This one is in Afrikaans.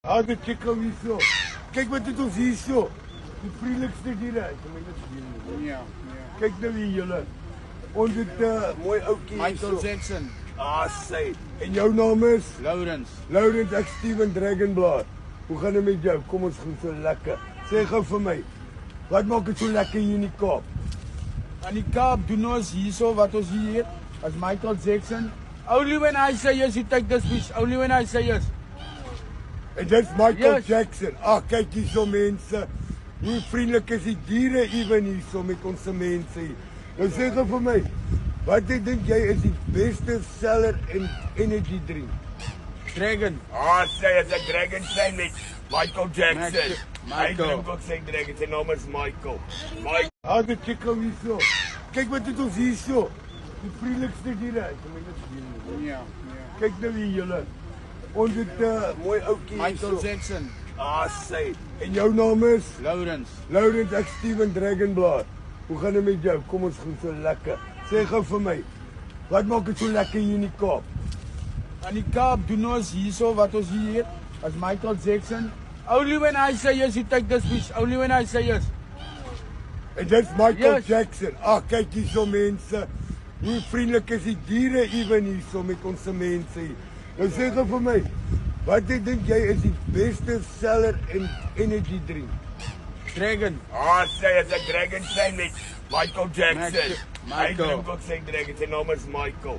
Ah, de chicken hier zo. Kijk wat het ons hier zo. Die vriendelijkste dieren. Ja. Kijk nou hier jullie. Ons het mooi oukie hier Michael zo. Jackson, Ah, sy. En jouw naam is? Lawrence. Lawrence, ek Steven Dragonblaar. Hoe gaan het met jou? Kom ons gaan so lekker. Sê gou vir my. Wat maak het so lekker hier in die Kaap? Aan die Kaap doen ons hierso wat ons hier as Michael Jackson. Only when I say yes, you take this fish. Only when I say yes. En dit is Michael Yes. Jackson. Ag, kyk hier so mense. Hoe vriendelik is die diere ewen hier so met ons mense hier. Nou sê gou vir my. Wat dink jy is die beste seller in energy drink? Dragon. Ah, sy is 'n Dragon fan met Michael Jackson. Michael. Hy drink ook sy Dragon. Sy naam is Michael. Ah, de chicken hier so. Kyk wat het ons hier so. Die vriendelikste diere. Ja. Kyk nou hier julle. Ons het mooi oukie hier Michael so. Jackson, Ah, sy. En jou naam is? Lawrence. Lawrence, ek Steven Dragonblaar. Hoe gaan het met jou? Kom ons gaan so lekker. Sê gou vir my. Wat maak het so lekker hier in die Kaap? Aan die Kaap doen ons hierso wat ons hier as Michael Jackson. Only when I say yes, you take this fish. Only when I say yes. En dit is Michael Yes. Jackson. Ag, kyk hier so mense. Hoe vriendelik is die diere ewen hier so met ons mense hier. Nou sê gou vir my. Wat dink jy is die beste seller in energy drink? Dragon. Ah, sy is 'n Dragon fan met Michael Jackson. Michael. Hy drink ook sy Dragon. Sy naam is Michael.